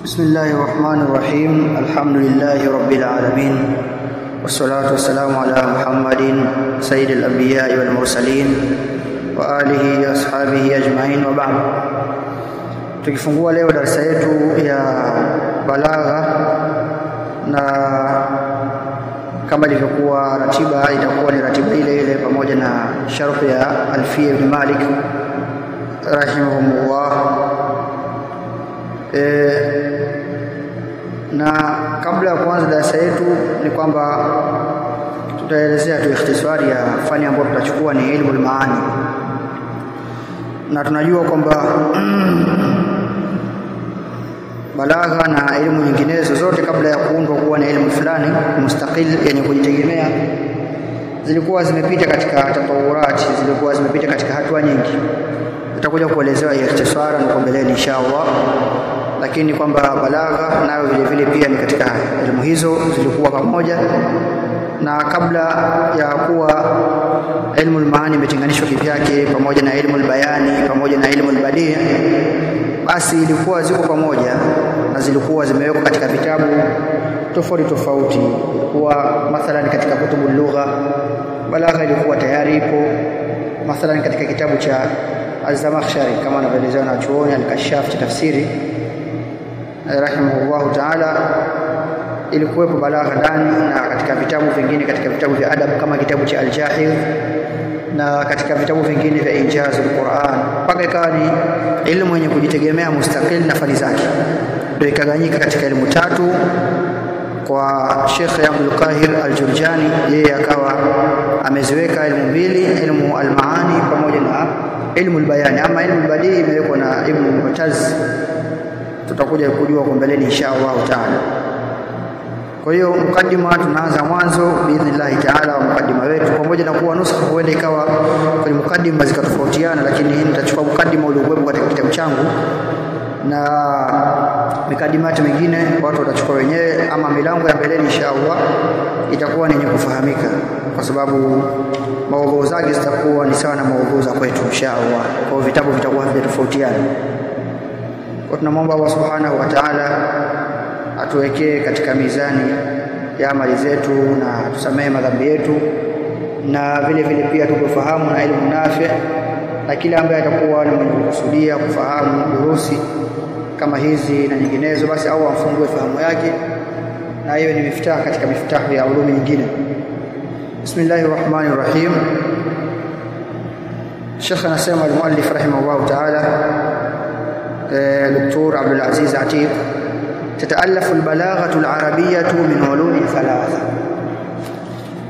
بسم الله الرحمن الرحيم. الحمد لله رب العالمين، والصلاة والسلام على محمد سيد الأنبياء والمرسلين وآله وأصحابه أجمعين وبعد. Tukifungua leo darasa yetu ya balagha, na kama ilivyokuwa ratiba itakuwa ni ratiba ile ile pamoja na sharh ya Alfiya ibn Malik rahimahumullah. Na kabla ya kuanza darasa yetu ni kwamba tutaelezea tu ikhtisari ya fani ambayo tutachukua ni ilmu al-maani. Na tunajua kwamba balagha na elimu nyinginezo zote kabla ya kuundwa kuwa na elimu fulani mustaqil yenye kujitegemea zilikuwa zimepita katika tatawurati, zilikuwa zimepita katika hatua nyingi. Tutakuja kuelezewa ikhtisara na mbeleni inshallah, lakini kwamba balagha nayo vile vile pia ni katika elimu hizo zilikuwa pamoja. Na kabla ya kuwa ilmu al-maani imetenganishwa kivyake pamoja na ilmu al-bayani pamoja na ilmu al-badi', basi ilikuwa ziko pamoja na zilikuwa zimewekwa katika vitabu tofauti tofauti. Kwa mathalan katika kutubu lugha balagha ilikuwa tayari ipo, mathalan katika kitabu cha Az-Zamakhshari kama anavyoelezwa na chuoni al-Kashaf cha tafsiri rahimahullahu ta'ala, ilikuwepo balagha ndani, na katika vitabu vingine, katika vitabu vya adab kama kitabu cha Al-Jahidh, na katika vitabu vingine vya Injazul Quran, mpaka ikawa ni elimu yenye kujitegemea mustaqil na fani zake. Ndio ikaganyika katika elimu tatu kwa Sheikh Abdul Qahir Al-Jurjani, yeye akawa ameziweka elimu mbili, elimu al-maani pamoja na elimu al-bayani. Ama elimu al-badi' imewekwa na Ibn Mu'taz, tutakuja kujua kwa mbeleni inshallah taala. Kwa hiyo mukaddima tunaanza mwanzo biidhnillah taala wa mukaddima wetu, pamoja na kuwa nusu huenda ikawa kwenye mukaddima zikatofautiana, lakini nitachukua mukaddima uliokuwepo katika kitabu changu, na mikadimati mingine watu watachukua wenyewe, ama milango ya mbeleni inshallah itakuwa ni yenye kufahamika, kwa sababu maudhui zake zitakuwa ni sawa na maudhui za kwetu inshallah. Kwa vitabu vitakuwa vinatofautiana. Kwa tunamwomba Allah subhanahu wa ta'ala atuwekee katika mizani ya amali zetu na tusamehe madhambi yetu, na vile vile pia tukufahamu na elimu nafi, na kila ambaye atakuwa ni mwenye kusudia kufahamu durusi kama hizi na nyinginezo, basi au afungue fahamu yake, na hiyo ni miftah katika miftahu ya ulumi nyingine. Bismillahir Rahmanir Rahim. Sheikh anasema al-muallif rahimahullah ta'ala Dr. Abdul Aziz Atiq, تتألف البلاغة العربية من علوم ثلاثة.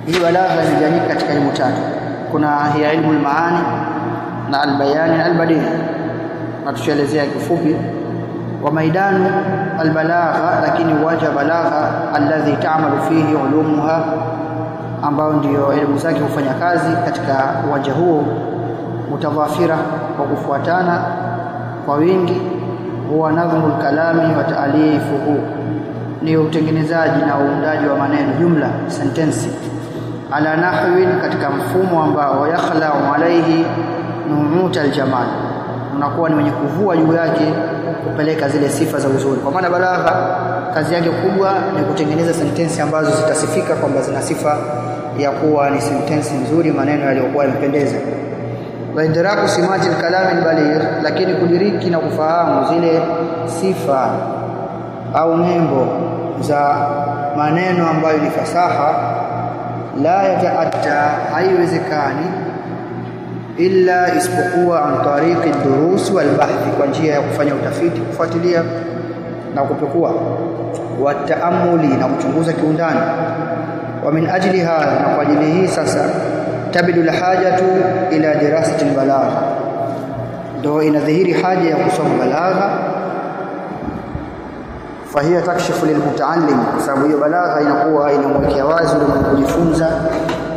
hii balagha imegawanyika katika elimu tatu. Kuna hiya ilmu al-maani na al-bayani na al-badi', na tuelezea kifupi wa maidanu al-balagha, lakini uwanja balagha alladhi ta'malu fihi ulumuha, ambao ndio elimu zake hufanya kazi katika uwanja huo, mutadhafira kwa kufuatana kwa wingi, huwa nadhmul kalami wa ta'alifuhu, ni utengenezaji na uundaji wa maneno jumla sentensi, ala nahwin, katika mfumo ambao yakhla'u alayhi nu'ut aljamal, unakuwa ni mwenye kuvua juu yake kupeleka zile sifa za uzuri. Kwa maana balagha kazi yake kubwa ni kutengeneza sentensi ambazo zitasifika kwamba zina sifa ya kuwa ni sentensi nzuri, maneno yaliyokuwa yamependeza. Wa idraku simati al-kalam al-baligh, lakini kudiriki na kufahamu zile sifa au nembo za maneno ambayo ni fasaha, la yataatta, haiwezekani illa isipokuwa an tariqi ad-durus wal bahth, kwa njia ya kufanya utafiti, kufuatilia na kupekua, wa taamuli, na kuchunguza kiundani. Wa min ajli hadha, na kwa ajili hii sasa tabidu al-hajatu ila dirasati al-balagha, ndio inadhihiri haja ya kusoma balagha. Fahiya takshifu lilmutaallim, kwa sababu hiyo balagha inakuwa inamwekea wazi yule mwenye kujifunza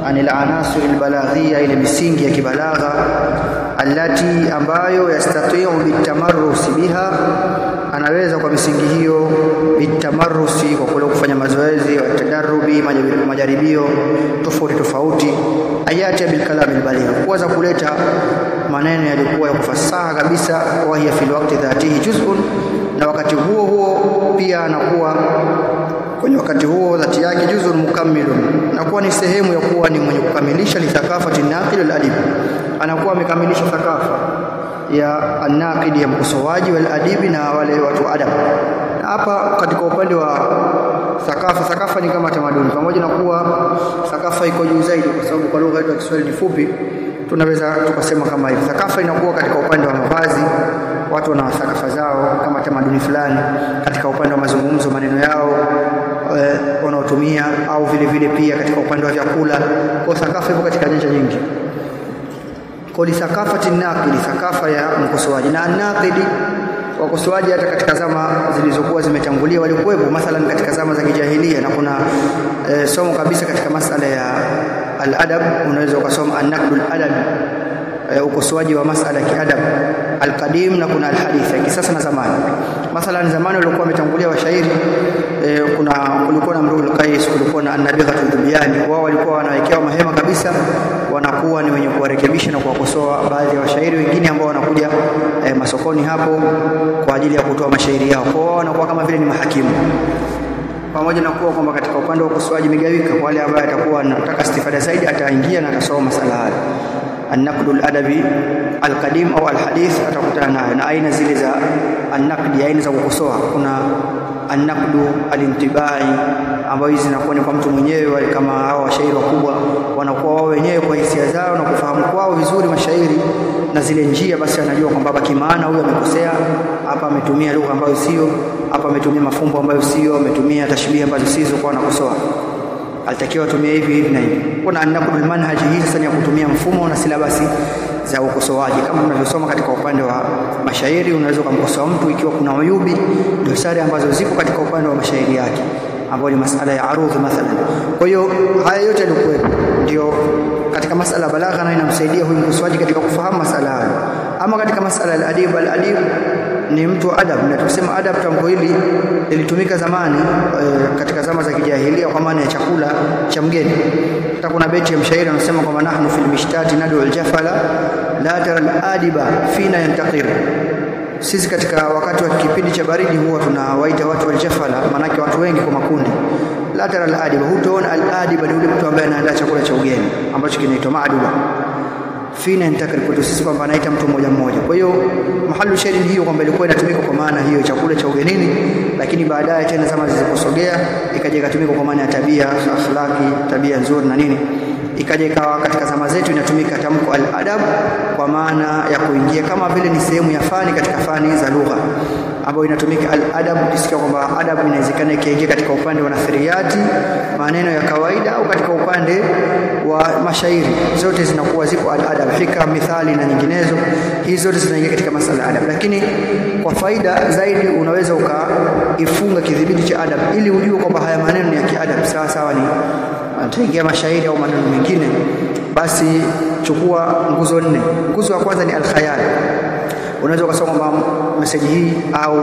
anil anasir albalaghia, ile misingi ya kibalagha, allati, ambayo yastati'u bitamarrus biha, anaweza kwa misingi hiyo bitamarrusi, kwa kule kufanya mazoezi wa tadarrubi, majaribio tofauti tofauti, ayati bil kalam al-baligh, kuweza kuleta maneno yalikuwa ya kufasaha kabisa. Wa hiya fil waqti dhatihi juz'un, na wakati huo huo pia anakuwa kwenye wakati huo dhati yake juzul mukammilun, anakuwa ni sehemu ya kuwa ni mwenye kukamilisha li thaqafati an-naqil al-adib, anakuwa amekamilisha thaqafa ya an-naqid ya mkosoaji wal adibi na wale watu adab. Hapa katika upande wa thaqafa ni kama tamaduni, pamoja na kuwa thaqafa iko juu zaidi kwa sababu kwa lugha yetu ya Kiswahili ni fupi, tunaweza tukasema kama hivi. Thaqafa inakuwa katika upande wa mavazi, watu wana thaqafa zao kama tamaduni fulani, katika upande wa mazungumzo, maneno yao wanaotumia, au vile vile pia katika upande wa vyakula. Kwa thaqafa ipo katika nyanja nyingi. Kwa li thaqafati naqidi, thaqafa ya mkosoaji. Na naqidi wakosoaji hata katika zama zilizokuwa zimetangulia walikuwepo, mathalan katika zama za kijahilia, na kuna somo kabisa katika masala ya al-adab, unaweza ukasoma an-naqdul adabi, ukosoaji wa masala ya kiadab al-qadim, na kuna al-hadith ya kisasa na zamani. Mathalan zamani walikuwa wametangulia washairi, kulikuwa na Imrul Qais, kulikuwa na an-Nabighatul Dubyani, wao walikuwa wanawekewa mahema kabisa, wanakuwa ni wenye kuwarekebisha na kuwakosoa baadhi ya washairi wengine ambao wanakuja masokoni hapo kwa ajili ya kutoa mashairi yao. Kwa wanakuwa kama vile ni mahakimu, pamoja na kuwa kwamba katika upande wa ukosoaji migawika, kwa wale ambao atakuwa anataka istifada zaidi ataingia na atasoma masala haya an-naqdul adabi al-qadim au al-hadith, atakutana nayo na aina zile za an-naqdi, aina za kukosoa. Kuna an-naqdu al-intibai, ambayo hizi zinakuwa ni kwa mtu mwenyewe, kama hao washairi wakubwa wanakuwa wao wenyewe kwa hisia zao na kufahamu kwao vizuri mashairi na zile njia, basi anajua kwamba baki maana huyu amekosea hapa, ametumia lugha ambayo sio, hapa ametumia mafumbo ambayo sio, ametumia tashbih ambazo sizo, kwa anakosoa, alitakiwa atumie hivi na hivi. Kuna an-naqdul manhaji, hii sasa ni ya kutumia mfumo na silabasi za ukosoaji, kama tunavyosoma katika upande wa mashairi. Unaweza kumkosoa mtu ikiwa kuna uyubi, dosari ambazo zipo katika upande wa mashairi yake, ambayo ni masala ya arudh mathalan. Kwa hiyo haya yote yalikuwa ndio katika masala ya balagha, na inamsaidia huyu mkosoaji katika kufahamu masala hayo. Ama katika masala ya al-adib, al-adib ni mtu adab, na tukisema adab, tamko hili lilitumika zamani katika zama za kijahilia kwa maana ya chakula cha mgeni. Hata kuna beti ya mshairi anasema kwamba nahnu fil mishtati nad'u al-jafala la tara al-adiba fina yantaqir, sisi katika wakati wa kipindi cha baridi huwa tunawaita watu wal-jafala, maana watu wengi kwa makundi. La tara al-adiba, hutaona al-adiba ni yule mtu ambaye anaandaa chakula cha ugeni ambacho kinaitwa maaduba. Fina yantakir, kwa sisi kwamba anaita mtu mmoja mmoja. Kwa hiyo mahalu shahidi hiyo kwamba ilikuwa inatumika kwa maana hiyo chakula cha ugenini, lakini baadaye tena zama ziliposogea ikaja ikatumika kwa maana ya tabia, akhlaki, tabia nzuri na nini, ikaja ikawa katika zama zetu inatumika tamko al-adab kwa maana ya kuingia kama vile ni sehemu ya fani katika fani za lugha, ambayo inatumika al-adab. Ukisikia kwamba adab inawezekana ikiingia katika upande wa nathriyati, maneno ya kawaida, au katika upande wa mashairi, zote zinakuwa zipo al-adab, hikam, mithali na nyinginezo. Hizo zote zinaingia katika masala ya adab, lakini kwa faida zaidi unaweza ukaifunga kidhibiti cha adab ili ujue kwamba haya maneno ni ya kiadab, sawa sawa ni ataingia mashairi au maneno mengine. Basi chukua nguzo 4. Nguzo ya kwanza ni al-khayal. Unaweza kusoma message hii au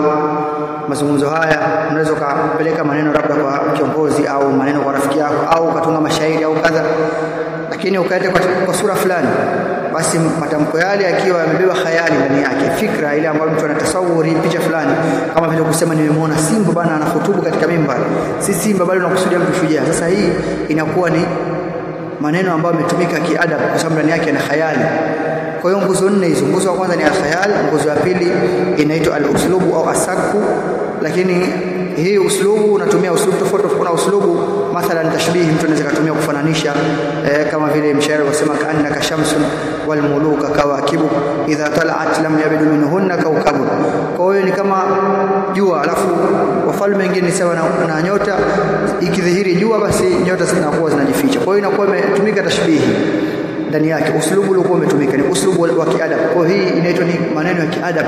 mazungumzo haya, unaweza kupeleka maneno labda kwa kiongozi au maneno kwa rafiki yako, au ukatunga mashairi au kadha, lakini ukaenda kwa sura fulani, basi matamko yale yakiwa yamebeba khayali ndani yake, fikra ile ambayo mtu anatasawuri picha fulani, kama vile kusema nimemwona simba bana anahutubu katika mimbar, si simba bali unakusudia mtu shujaa. Sasa hii inakuwa ni maneno ambayo yametumika kiadab kwa sababu ndani yake yana khayali. Kwa hiyo nguzo 4 hizo, nguzo ya kwanza ni al-khayal, nguzo ya pili inaitwa al-uslubu au asaku. Lakini hii uslubu unatumia uslubu tofauti. Kuna uslubu mathalan tashbih, mtu anaweza kutumia kufananisha, kama vile mshairi wasema kaannaka shamsun wal muluka kawakibu idha tala'at lam yabidu minhunna kawkabu. Kwa hiyo ni kama jua, alafu wafalme wengine sawa na nyota, ikidhihiri jua basi nyota zinakuwa zinajificha. Kwa hiyo inakuwa imetumika tashbihi ndani yake. Uslubu uliokuwa umetumika ni uslubu wa kiadab. Kwa hiyo hii inaitwa ni maneno ya kiadab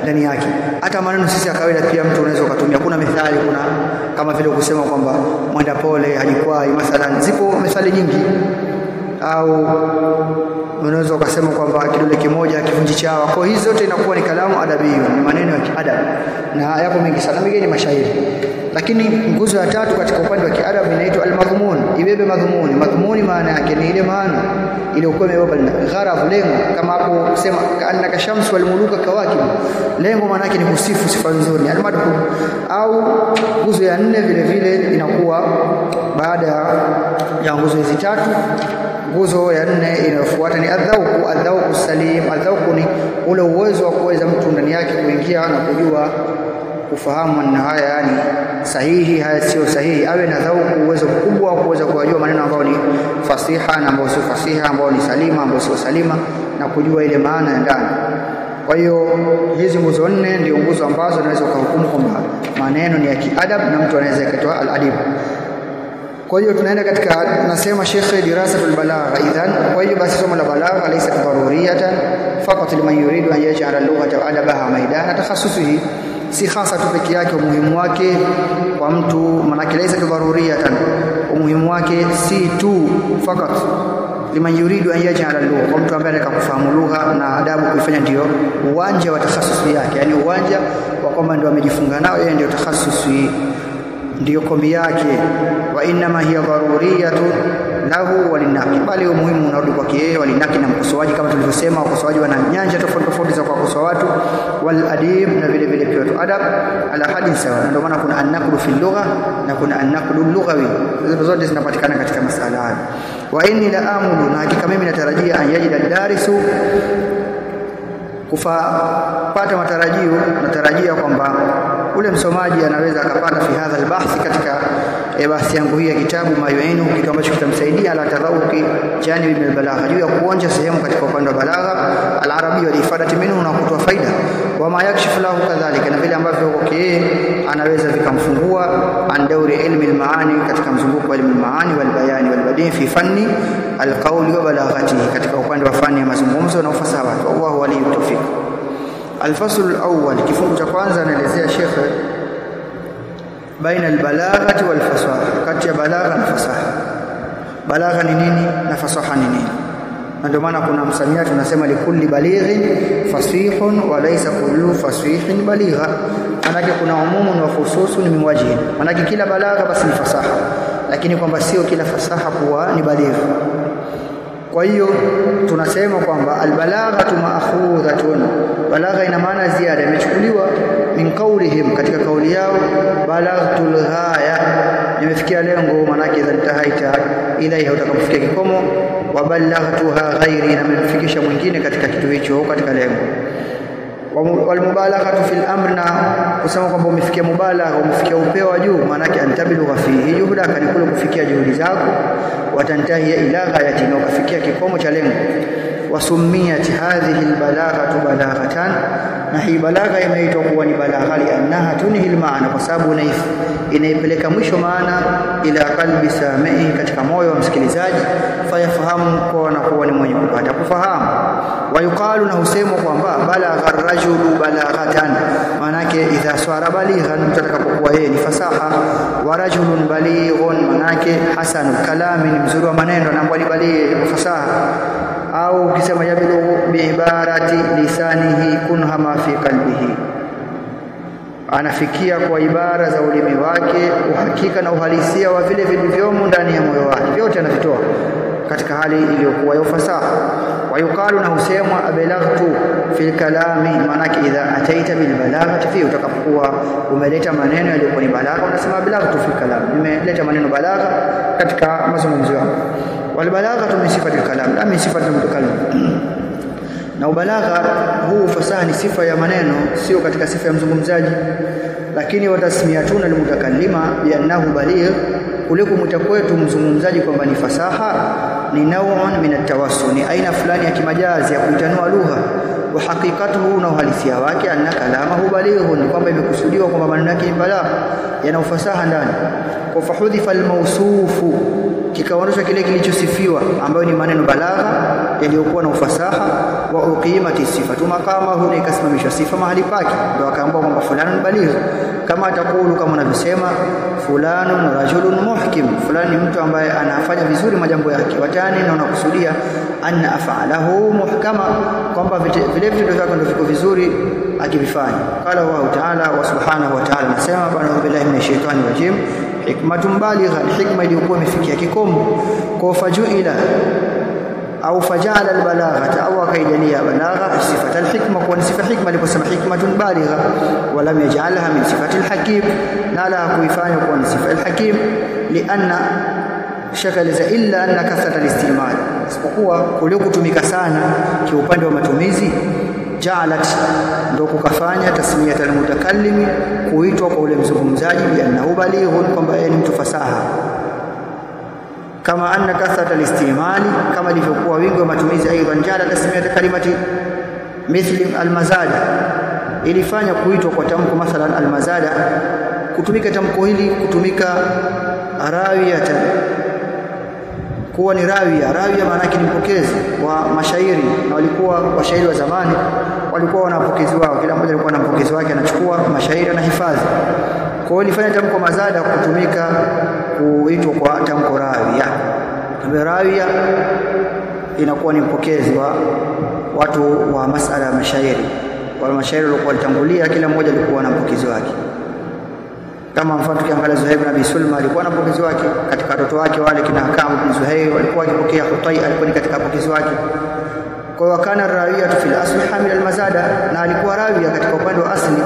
ndani yake. Hata maneno sisi ya kawaida pia mtu unaweza kutumia. Kuna methali, kuna kama vile kusema kwamba mwenda pole hajikwai mathalan, zipo methali nyingi. Au unaweza kusema kwamba kidole kimoja kivunji chawa. Kwa hizo zote inakuwa ni kalamu adabiyo, ni maneno ya kiadab, na yapo mengi sana, mengine mashairi. Lakini nguzo ya tatu katika upande wa kiadab inaitwa al-madhmun. ibebe madhumuni. Madhumuni maana yake ni ile maana iliyokuwa imebeba gharaf, lengo. Kama hapo kusema annaka shamsu wal muluka kawakib, lengo maana yake ni kusifu sifa nzuri. Almadu au nguzo ya 4 vile vile inakuwa baada ya nguzo hizi 3. Nguzo ya 4 inayofuata ni adhauku. Adhauku salim. Adhauku ni ule uwezo wa kuweza mtu ndani yake kuingia na kujua kufahamu na haya yani sahihi, haya sio sahihi. Awe na dhauku, uwezo mkubwa wa kuweza kujua maneno ambayo ni fasiha na ambayo sio fasiha, ambayo ni salima, ambayo sio salima, na kujua ile maana ya ndani. Kwa hiyo hizi nguzo 4 ndio nguzo ambazo unaweza kuhukumu kwamba maneno ni ya kiadab na mtu anaweza kutoa al-adib. Kwa hiyo tunaenda katika nasema Sheikh dirasatul balagha. Idhan, kwa hiyo basi somo la balagha laysa daruriyatan faqat liman yuridu an yaj'ala al-lughata adabaha maidana takhassusihi, si hasa tu peke yake umuhimu wake kwa mtu, manake laysa daruriyatan, umuhimu wake si tu fakat liman yuridu an yaj'ala al-lugha, kwa mtu ambaye anataka kufahamu lugha na adabu kuifanya ndio uwanja wa takhassusi yake, yani uwanja wa kwamba ndio amejifunga nao yeye, ndio takhassusi, ndio kombi yake. Wa inma hiya daruriyatun lahu walinaki, bali umuhimu unarudi kwake yeye, walinaki na mkosoaji, kama tulivyosema wakosoaji wana nyanja tofauti tofauti za kuwakosoa watu, wal adib na vile vile pia watu adab ala hadin sawa. Ndio maana kuna an-naqdu fi lugha na kuna an-naqdu lughawi, hizo zote zinapatikana katika masala haya. Wa inni la amulu, na hakika mimi natarajia an yajida darisu, kupata matarajio, natarajia kwamba ule msomaji anaweza akapata fi hadha al-bahth, katika bahthi yangu hii ya kitabu mayuinu, kitu ambacho kitamsaidia ala tadhawuki janib min al-balagha, juu ya kuonja sehemu katika upande wa balagha al-arabia wa ifadati minhu, na kutoa faida, wa ma yakshifu lahu kadhalika, na vile ambavyo yeye anaweza vikamfungua an dawri ilmi al-maani, katika mzunguko wa ilmi al-maani wal bayani wal badi fi fanni al-qawli wa balaghatihi, katika upande wa fani ya mazungumzo na ufasaha. Wallahu waliyyu tawfiq. Al-fasl al-awwal, kifungu cha kwanza anaelezea Sheikh baina al-balaghati wal fasaha, kati ya balagha na fasaha. Balagha ni nini na fasaha ni nini? Ndio maana kuna msamiati tunasema likulli balighin fasihun wa laysa kullu fasihin baligha, manake kuna umumu na khususun min wajhin, manake kila balagha basi ni fasaha, lakini kwamba sio kila fasaha kuwa ni baligha. Kwa hiyo tunasema kwamba albalaghatu ma'khudhatun, balagha ina maana ziada, imechukuliwa min qawlihim, katika kauli yao, balaghtul ghaya, nimefikia lengo, maana yake intahaita ilaiha, utakapofikia kikomo, wa balaghtuha ghairi, na nimefikisha mwingine katika kitu hicho, katika lengo. Wal mubalaghatu fil amr, na kusema kwamba umefikia mubalagha, umefikia upeo wa juu, maana yake antabilugha fihi juhudaka, ni kule kufikia juhudi zako, watantahi ila ghayati, na ukafikia kikomo cha lengo. Wasumiyat hadhihi albalaghatu balaghatan, na hii balagha imeitwa kuwa ni balagha li'annaha tunhi almaana, kwa sababu inaipeleka mwisho maana ila qalbi sami'i, katika moyo wa msikilizaji, fayafahamu kwa na kuwa ni mwenye kupata kufahamu. Wa yuqalu, na husemwa kwamba balagha ar-rajulu balaghatan, maana yake idha swara balighan, mtakapokuwa yeye ni fasaha, wa rajulun balighun, maana yake hasanul kalami, ni mzuri wa maneno, na mbali baligh fasaha. Au ukisema yabilu biibarati lisanihi kunha ma fi qalbihi, anafikia kwa ibara za ulimi wake uhakika na uhalisia wa vile vilivyomo ndani ya moyo wake, vyote anavitoa katika hali iliyokuwa ya fasaha. Wa yuqalu, na husemwa abelaghtu fil kalami, maana idha ataita bil balaghati fi, utakapokuwa umeleta maneno yaliyokuwa ni balagha, unasema abelaghtu fil kalam, nimeleta maneno balagha katika mazungumzo yangu. Wal balaghatu min sifati al-kalam la min sifati al-mutakallim, na ubalagha huu fasaha ni sifa ya maneno, sio katika sifa ya mzungumzaji. Lakini watasmiyatuna al-mutakallima bi annahu baligh, kule kumwita kwetu mzungumzaji kwamba ni fasaha, ni naw'un min at-tawassul, ni aina fulani ya kimajazi ya kuitanua lugha. Wa haqiqatuhu, na uhalisia wake, anna kalamahu balighun, kwamba imekusudiwa kwamba maneno yake ni balagha, yana ufasaha ndani. Kwa fahudhifa al-mawsufu, kikaondoshwa kile kilichosifiwa ambayo ni maneno balagha yaliyokuwa na ufasaha. Wa uqimati sifatu maqamahu, na ikasimamishwa sifa mahali pake, ndio akaambiwa kwamba fulanun baligh, kama atakulu, kama unavyosema fulanun rajulun muhkim, fulani ni mtu ambaye anafanya vizuri majambo yake. Watani, na unakusudia anna af'alahu muhkama, kwamba vile vitendo vyake ndio viko vizuri akivifanya. Qala Allah ta'ala, wa subhanahu wa ta'ala nasema, bana billahi minash shaitani rajim hikmatun baligha hikma iliyokuwa imefikia kikomo kwa fajuila au fajala albalaghata au akaijalia balagha sifata alhikma kwa sifa hikma aliposema hikmatun baligha wala yaj'alha min sifati alhakim na la kuifanya kwa sifa alhakim lianna shakaliza illa anna kathrata alistimal isipokuwa kule kutumika sana kiupande wa matumizi ja'alat ndo kukafanya tasmiyat almutakallimi kuitwa kwa ule mzungumzaji liannahu balighun kwamba yeye ni mtu fasaha kama anna kathrata alistimali kama ilivyokuwa wingi wa matumizi aidan jala tasmiyat kalimati mithli almazada ilifanya kuitwa kwa tamko mathalan almazada kutumika tamko hili kutumika rawiyatan kuwa ni rawia maana yake ni mpokezi wa mashairi na walikuwa washairi wa zamani walikuwa wanapokezi wao kila mmoja alikuwa na mpokezi wake anachukua mashairi na hifadhi kwa hiyo ilifanya tamko mazada kutumika kuitwa kwa tamko rawia rawia inakuwa ni mpokezi wa watu wa masala ya mashairi wale mashairi walikuwa walitangulia kila mmoja alikuwa na mpokezi wake kama mfano tukiangalia Zuhair ibn Abi Sulma alikuwa na mpokezi wake katika watoto wake wale kina Hakam ibn Zuhair walikuwa wakipokea Hutai alikuwa ni katika mpokezi wake kwa hiyo kana rawiyatu fil asli hamil almazada na alikuwa rawia katika upande wa asli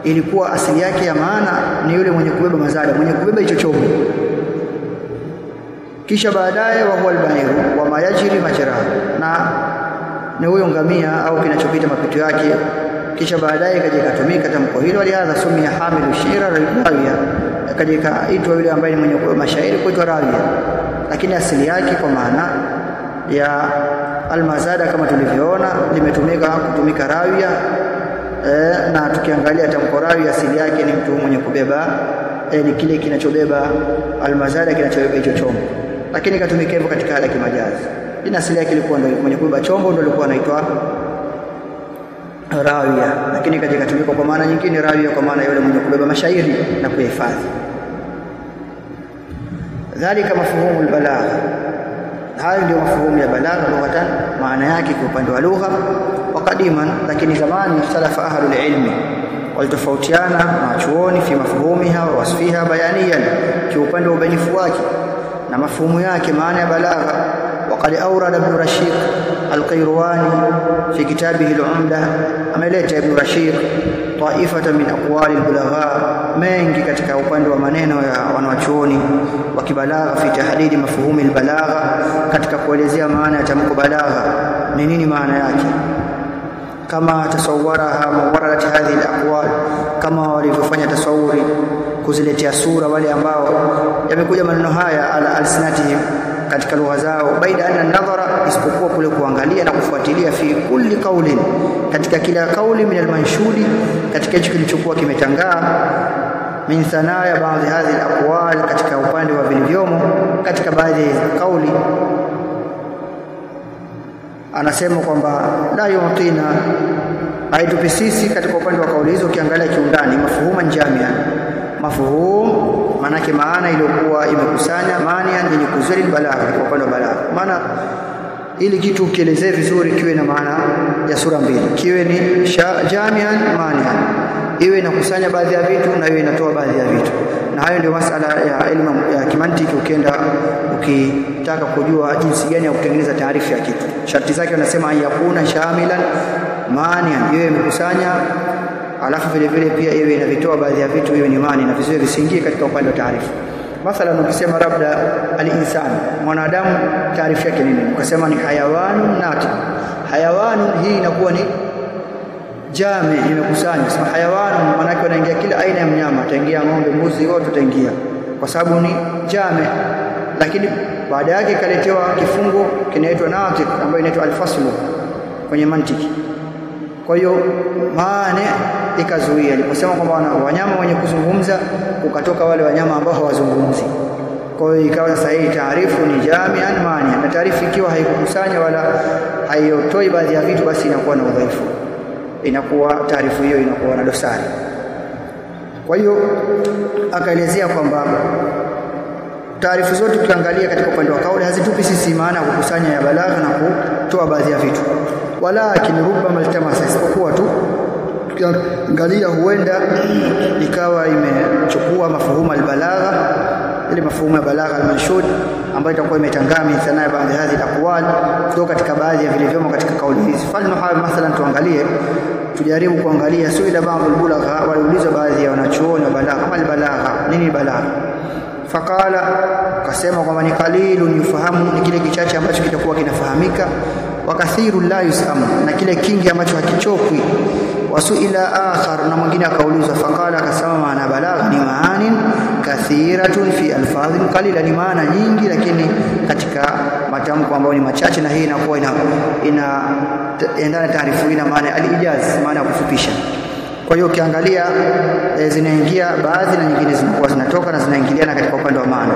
ilikuwa asili yake ya maana ni yule mwenye kubeba mazada mwenye kubeba hicho chombo kisha baadaye wa huwa albairu wa mayajiri majra na ni huyo ngamia au kinachopita mapito yake kisha baadaye kaja ikatumika tamko hilo alianza sumia hamilu shira rawia kaja ikaitwa yule ambaye ni mwenye kubeba mashairi kuitwa rawia lakini asili yake kwa maana ya almazada kama tulivyoona limetumika kutumika rawia na tukiangalia tamko rawia asili yake ni mtu mwenye kubeba ni kile kinachobeba almazada kinachobeba hicho chombo lakini katumika hivyo katika hali ya kimajazi ina asili yake ilikuwa ndio mwenye kubeba chombo ndio alikuwa anaitwa rawia lakini katika tumika kwa maana nyingine rawia kwa maana yule mwenye kubeba mashairi na kuhifadhi dhalika mafhumu albalagha hayo ndio mafhumu ya balagha lughatan maana yake kwa upande wa lugha wa qadiman lakini zamani ikhtalafa ahlul ilmi walitofautiana na chuoni fi mafhumiha wa wasfiha bayaniyan kwa upande wa ubanifu wake na mafhumu yake maana ya balagha وقد أورد ابن رشيق القيرواني في كتابه العمدة ameleta ibn Rashid طائفة من أقوال البلغاء mengi katika upande wa maneno ya wanachuoni wa kibalagha fi tahdidi mafhumi albalagha katika kuelezea maana ya tamko balagha ni nini maana yake kama tasawwaraha mawaradat hadhihi alaqwal kama walivyofanya tasawuri kuziletea sura wale ambao yamekuja maneno haya ala alsinatihim katika lugha zao baida anna nadhara isipokuwa kule kuangalia na kufuatilia fi kulli qawlin katika kila kauli min almanshudi katika hicho kilichokuwa kimetangaa min sanaya baadhi hadhihi alaqwal katika upande wa vilivyomo katika baadhi ya kauli anasema kwamba la yutina haitupi sisi katika upande wa kauli hizo ukiangalia kiundani mafhuma jamia mafhum manake maana iliyokuwa imekusanya maana yenye kuzuri balagha kwa upande wa balagha maana ili kitu kielezee vizuri kiwe na maana ya sura mbili kiwe ni jamian maana iwe inakusanya baadhi ya vitu na iwe inatoa baadhi ya vitu na hayo ndio masala ya elimu ya kimantiki ukienda ukitaka kujua jinsi gani ya kutengeneza taarifa ya kitu sharti zake wanasema yakuna shamilan maana iwe imekusanya alafu vile vile pia iwe inavitoa baadhi ya vitu hiyo ni maana na vizuri visingie katika upande wa taarifa mathalan ukisema labda al-insan mwanadamu taarifa yake nini ukasema ni hayawanu nati hayawanu hii inakuwa ni jami imekusanya sema hayawanu maana yake anaingia kila aina ya mnyama ataingia ng'ombe mbuzi wote utaingia kwa sababu ni jami lakini baada yake kaletewa kifungo kinaitwa natiq ambayo inaitwa al-faslu kwenye mantiki kwa hiyo maana ikazuia aliposema kwamba wanyama wenye kuzungumza ukatoka wale wanyama ambao hawazungumzi kwa hiyo ikawa sahihi taarifu ni jami'an maana na taarifu ikiwa haikukusanya wala haiyotoi baadhi ya vitu basi inakuwa na udhaifu inakuwa taarifu hiyo inakuwa na dosari kwa hiyo akaelezea kwamba taarifu zote tukiangalia katika upande wa kauli hazitupi sisi maana ya kukusanya ya balagha na kutoa baadhi ya vitu walakin rubbama iltamasa isipokuwa tu tukiangalia huenda ikawa manshud ambayo itakuwa imetangami sana baadhi hadhi aqwal kutoka katika baadhi ya vilivyomo katika kauli hizi. Falnuha mathalan tuangalie, tujaribu kuangalia suila baadhi albulagha, waliuliza baadhi ya wanachuoni wa balagha, mal balagha, nini balagha? Faqala, kasema kwamba ni qalilun yufahamu, ni kile kichache ambacho kitakuwa kinafahamika, wa kathirun la yusamu, na kile kingi ambacho hakichokwi. Wasuila akhar, na mwingine akaulizwa, faqala, akasema maana balagha ni maanin kathiratun fi alfadhin qalila, ni maana nyingi lakini katika matamko ambayo ni machache, na hii inakuwa endana taarifu ina maana al-ijaz, maana ya kufupisha. Kwa hiyo ukiangalia zinaingia baadhi na nyingine zinakuwa zinatoka na zinaingiliana katika upande wa maana.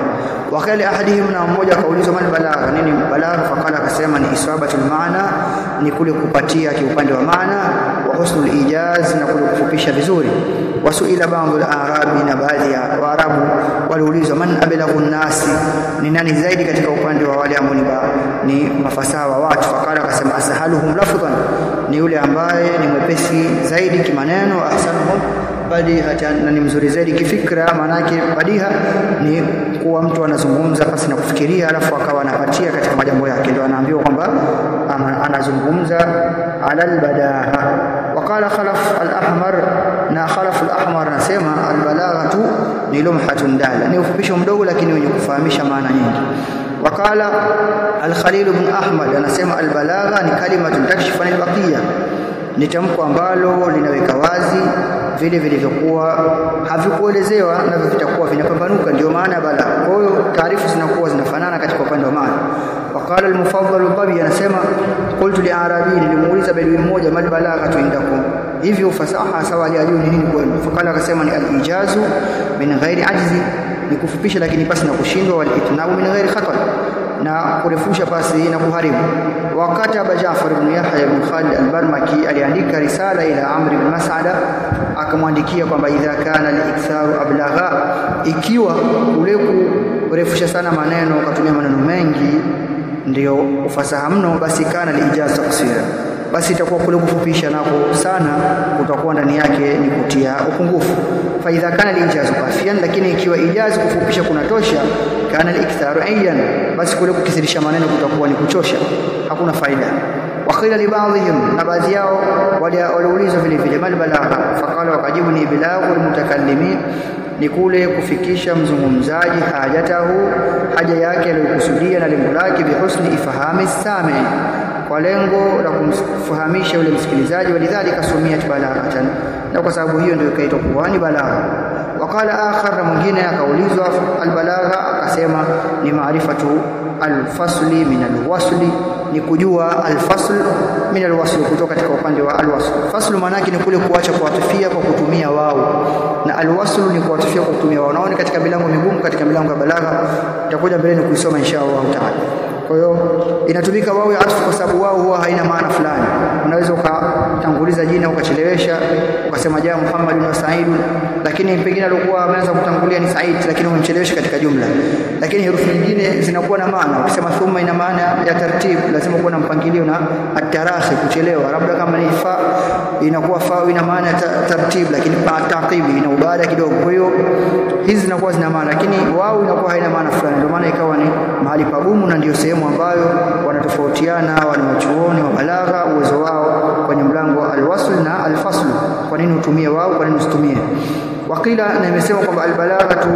Wakali ahadihim, na mmoja akaulizwa mal balagha, nini balagha? Faqala, akasema ni isabatul maana, ni kule kupatia kiupande wa maana, wa husnul ijaz, na kule kufupisha vizuri. Wasuila ba'd al-arabi, na baadhi ya Waarabu waliulizwa man ablaghu an-nasi, ni nani zaidi katika upande wa wale ambao ni mafasaha wa watu? Faqala, akasema ashaluhum lafdhan, ni yule ambaye ni mwepesi zaidi kimaneno, ahsanuhum badihatan, na ni mzuri zaidi kifikra. Maana yake badiha ni kuwa mtu anazungumza pasi na kufikiria alafu akawa anapatia katika majambo yake, ndio anaambiwa kwamba anazungumza ala albadaha. Waqala Khalaf al-Ahmar, na Khalaf al-Ahmar anasema albalaghatu ni lumhatun dala, ni ufupisho mdogo lakini wenye kufahamisha maana nyingi. Waqala al-Khalil ibn Ahmad anasema albalagha ni kalimatun takshifu anil baqiya, ni tamko ambalo linaweka wazi vile vilivyokuwa havikuelezewa na vitakuwa vinapambanuka, ndio maana balagha. Kwa hiyo taarifu zinakuwa zinafanana katika upande wa maana. Waqala al-Mufaddal al-Tabi anasema qultu li arabi, nilimuuliza bedui mmoja, mal balaghatu indakum, hivyo fasaha sawa ya juu ni nini kwenu? Faqala, akasema ni al-ijazu min ghairi ajzi, ni kufupisha lakini pasi na kushindwa, wal itnabu min ghairi khata, na kurefusha pasi na kuharibu. Wakati Abu Ja'far ibn Yahya ibn Khalid al-Barmaki aliandika risala ila Amr ibn Mas'ada, akamwandikia kwamba idha kana al-iktharu ablagha, ikiwa ule kurefusha sana maneno ukatumia maneno mengi ndio ufasaha mno, basi kana al-ijaz qasira, basi itakuwa kule kufupisha nako sana kutakuwa ndani yake ni kutia upungufu. Fa idha kana al-ijaz kafiyan, lakini ikiwa ijaz kufupisha kunatosha, kana al-iktharu ayyan, basi kule kukithirisha maneno kutakuwa ni kuchosha, hakuna faida. Wakila li ba'dihim, na baadhi yao waliulizwa vile vile mal balagha, faqala, wakajibu ni bilaghul mutakallimin, ni kule kufikisha mzungumzaji hajatahu, haja yake aliyokusudia na lengo lake, bihusni ifahami sami, kwa lengo la kumfahamisha yule msikilizaji, walidhalika sumiyat balaghatan, na kwa sababu hiyo ndio ikaitwa kuwa ni balagha. Wakala akhar, na mwingine akaulizwa albalagha, akasema ni maarifatu alfasli min alwasli, ni kujua alfasl min alwasl, kutoka katika upande wa alwasl. Faslu maana yake ni kule kuacha kuatufia kwa kutumia wao, na alwasl ni kuatufia kwa kutumia wao. Naona katika milango migumu katika milango ya balagha, tutakuja mbele kuisoma inshallah taala. Kwa hiyo inatumika wao ya atfu kwa sababu wao huwa haina maana fulani. Unaweza ukatanguliza jina ukachelewesha ukasema ja Muhammad na Said, lakini pengine alikuwa ameanza kutangulia ni Said lakini umemchelewesha katika jumla. Lakini herufi nyingine zinakuwa na maana. Ukisema thumma ina maana ya tartib, lazima kuwa na mpangilio na at-tarahi, kuchelewa. Labda kama ni fa inakuwa fa ina maana ya tartib, lakini taqibi ina ubada kidogo. Kwa hiyo hizi zinakuwa zina maana, lakini wao inakuwa haina maana fulani. Ndio maana ikawa ni mahali pagumu, na ndio sehemu ambayo wanatofautiana wanachuoni wa balagha uwezo wao kwenye mlango wa alwasl na alfasl. Kwa nini utumie wao, kwa nini usitumie? Wakila, na imesema kwamba albalaghatu,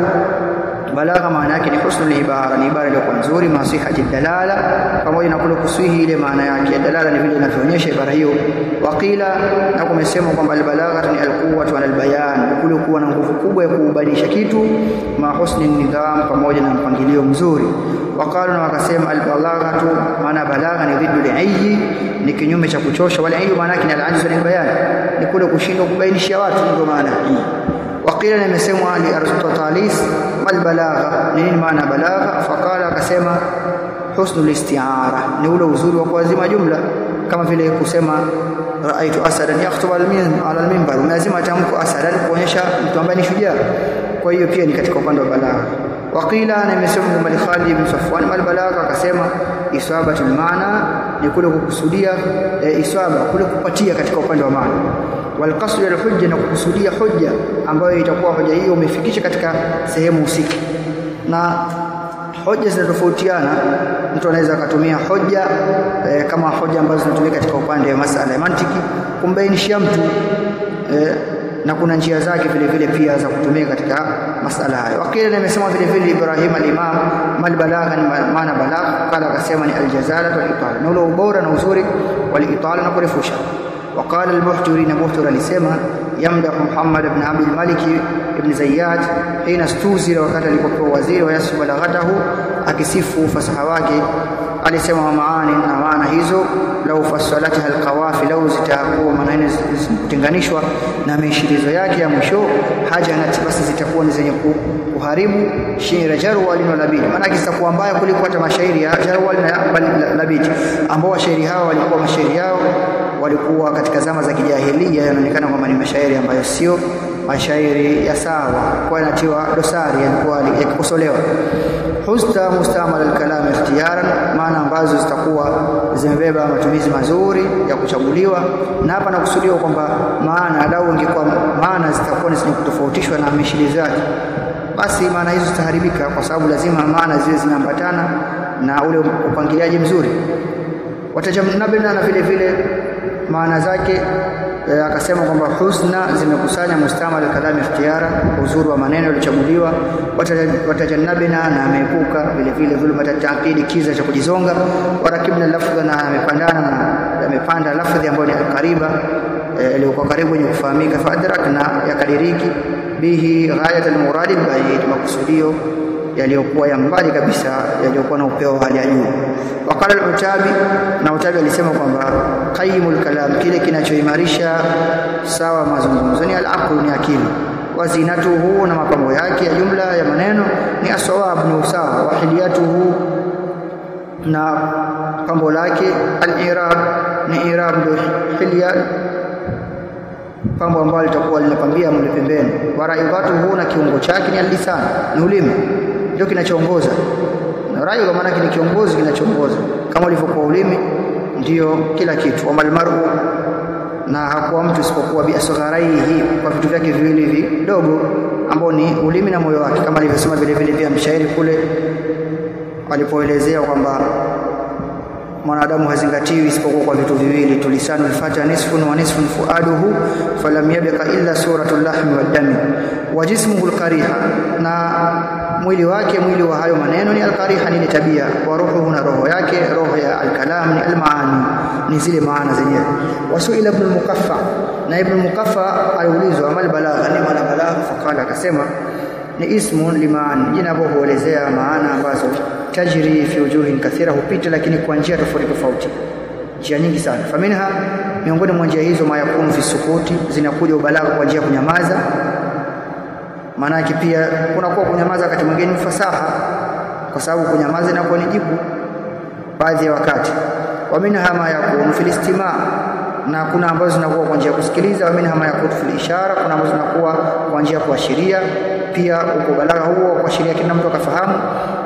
balagha maana yake ni husnul ibara, ni ibara iliyokuwa nzuri, masihati dalala, pamoja na kule kusihi ile maana yake. Dalala ni vile inavyoonyesha ibara hiyo. Wakila, na kumesema kwamba albalaghatu ni alquwwatu ala albayan, kule kuwa na nguvu kubwa ya kubainisha kitu, ma husni nidham, pamoja na mpangilio mzuri. Wakalu, na wakasema albalaghatu, maana balagha ni dhiddu al-ayyi, ni kinyume cha kuchosha. Wala ayyu maana yake ni al-ajzu lil-bayan, ni kule kushindwa kubainisha watu, ndio maana hii. Wakila, na imesemwa li Aristotelis mal balagha, nini maana balagha? Faqala, akasema husnul isti'ara, ni ule uzuri wa kuazima jumla, kama vile kusema raaitu asadan yakhutubu ala al-minbar, lazima tamko asadan kuonyesha mtu ambaye ni shujaa. Kwa hiyo pia ni katika upande wa balagha. Wakila, na imesema kwamba Khalid ibn Safwan mal balagha, akasema isabatul maana, ni kule kukusudia isaba, kule kupatia katika upande wa maana. Wal qasd al hujja, na kukusudia hujja ambayo itakuwa hoja hiyo umefikisha katika sehemu husika. Na hoja zinatofautiana. Mtu anaweza kutumia hoja kama hoja ambazo zinatumika katika upande wa masala ya mantiki kumbainishia mtu na kuna njia zake vile vile pia za kutumia katika masala hayo. Wakili nimesema vile vile Ibrahim al-Imam mal balagha ni maana balagha, kala akasema ni al-jazala wal itala, na ule ubora na uzuri wal itala na kurefusha. وقال البحتري نبوتر alisema يمدح محمد بن عبد الملك ابن زياد حين استوزر wakati alipokuwa waziri wa yasbu balaghatahu, akisifu fasaha wake alisema maana na maana hizo lau fasalatiha alqawafi, lau zitakuwa maana zitenganishwa na mishirizo yake ya mwisho haja na basi zitakuwa ni zenye kuharibu shairi Jarwal na Labid, maana zitakuwa mbaya kuliko hata mashairi ya Jarwal na Labid ambao shairi hao walikuwa mashairi yao walikuwa katika zama za kijahilia, yanaonekana kwamba ni mashairi ambayo sio mashairi ya sawa, kwa inatiwa dosari, yalikuwa yakikosolewa. Husta mustamal al-kalam ikhtiyaran, maana ambazo zitakuwa zimebeba matumizi mazuri ya kuchaguliwa. Na hapa nakusudia kwamba maana lau ingekuwa maana zitakuwa ni kutofautishwa na mishilizo yake, basi maana hizo zitaharibika, kwa sababu lazima maana ziwe zinaambatana na ule upangiliaji mzuri. Watajamnabna, na vile vile maana zake akasema kwamba husna zimekusanya mustamal al-kalam ikhtiyara, uzuri wa maneno yaliyochaguliwa. Watajannabna, na ameepuka vile vile dhulma at-ta'qid, kiza cha kujizonga. Warakibna lafdha, na amepandana na amepanda lafdhi ambayo ni al-qariba, iliyokuwa karibu yenye kufahamika. Fadrakna, yakadiriki bihi ghayat al-murad al-ba'id, makusudio yaliyokuwa ya mbali kabisa, yaliyokuwa na upeo hali ya juu. Wakala al-Utabi, na Utabi alisema kwamba qayyimul kalam, kile kinachoimarisha sawa mazungumzo ni al-aql, ni akili. Wazinatuhu, na mapambo yake ya jumla ya maneno ni as-sawab, ni usawa. Wahiliyatuhu, na pambo lake al-i'rab, ni i'rab, ndio hilya, pambo ambalo litakuwa linapambia mle pembeni. Waraidatuhu, na kiungo chake ni al-lisan, ni ulimi, ndio kinachoongoza. Na rai kwa maana ni kiongozi kinachoongoza, kama ulivyokuwa ulimi ndio kila kitu. Wa malmaru, na hakuwa mtu isipokuwa bi asgharaihi, kwa vitu vyake viwili vidogo ambao ni ulimi na moyo wake, kama alivyosema vile vile pia mshairi kule alipoelezea kwamba mwanadamu hazingatiwi isipokuwa kwa vitu viwili, tulisanu al-fata nisfun wa nisfun fuaduhu falam yabqa illa suratul lahmi wad dami wa jismuhu al-qariha, na mwili wake, mwili wa hayo maneno ni al-qariha, ni tabia. Wa ruhuhu, na roho yake, roho ya al-kalam ni al-maani, ni zile maana zenyewe. Wasuila ibn al-Mukaffa, na ibn al-Mukaffa aliulizwa amal balagha, ni maana balagha, fakala, akasema ni ismun liman, jina ambalo huelezea maana ambazo tajri fi wujuhin kathira, hupita lakini kwa njia tofauti tofauti, njia nyingi sana. Faminha, miongoni mwa njia hizo, mayakunu fi sukuti, zinakuja ubalagha kwa njia kunyamaza. Maana yake pia kuna kwa kunyamaza wakati mwingine fasaha, kwa sababu kunyamaza inakuwa ni jibu baadhi ya wakati. Wa minha ma yakunu fil istima', na kuna ambazo zinakuwa kwa njia ya kusikiliza. Wa minha ma yakunu fil ishara, kuna ambazo zinakuwa kwa njia ya kuashiria, pia uko balagha huo kuashiria kila mtu akafahamu.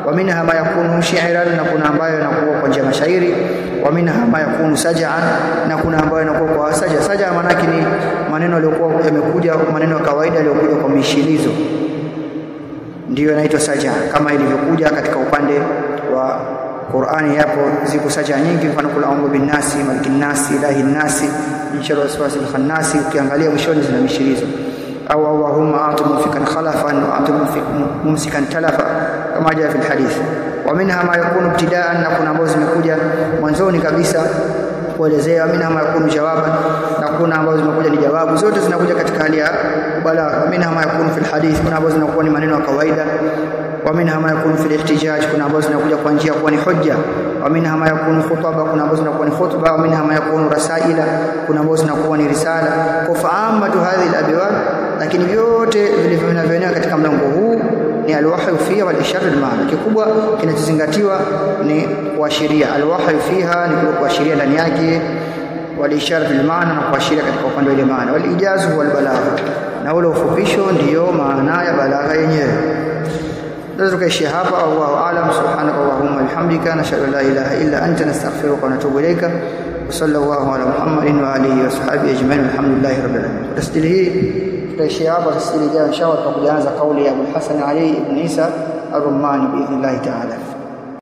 Wa minha ma yakunu shi'ran, na kuna ambayo inakuwa kwa njia ya mashairi. Wa minha ma yakunu saj'an, na kuna ambayo inakuwa kwa saja. Saja maana yake ni maneno yaliyokuwa yamekuja, maneno ya kawaida yaliyokuja kwa mishilizo, ndio inaitwa saja, kama ilivyokuja katika upande wa Qur'ani. Hapo ziko saja nyingi, mfano kula a'udhu bin nasi malikin nasi ilahin nasi min sharri waswasil khannasi, ukiangalia mwishoni zina mishilizo. Au Allahumma a'ti mumfikan khalafan wa a'ti mumsikan talafa, kama jaa fi alhadith. Wa minha ma yakunu ibtida'an, na kuna ambazo zimekuja mwanzoni kabisa kuelezea. Minha ma yakunu jawaban, na kuna ambazo zimekuja ni jawabu. Zote zinakuja katika hali ya balagha. Minha ma yakunu fi alhadith, kuna ambazo zinakuwa ni maneno ya kawaida. Wa minha ma yakunu fi alihtijaj, kuna ambazo zinakuja kwa njia kuwa ni hujja. Wa minha ma yakunu khutba, kuna ambazo zinakuwa ni khutba. Wa minha ma yakunu rasaila, kuna ambazo zinakuwa ni risala. Kwa faamatu hadhihi alabwab, lakini vyote vilivyoenea katika mlango huu ni alwahyu fiha wal ishara bil maana. Kikubwa kinachozingatiwa ni kuashiria. Alwahyu fiha ni kuashiria ndani yake, wal ishara bil maana, na kuashiria katika upande wa ile maana. Wal ijazu wal balagha, na ule ufupisho ndiyo maana ya balagha yenyewe. Ndio tukaishia hapa. Allahu a'lam. Subhanaka Allahumma bihamdika, nashhadu an la ilaha illa anta, nastaghfiruka wa natubu ilayka. Sallallahu ala Muhammadin wa alihi wa sahbihi ajma'in, alhamdulillahi rabbil alamin. Tasdili hii tutaishia hapa. Tasdili ijayo inshallah tutakuanza kauli ya Abu Hasan Ali ibn Isa الرمان بإذن الله تعالى.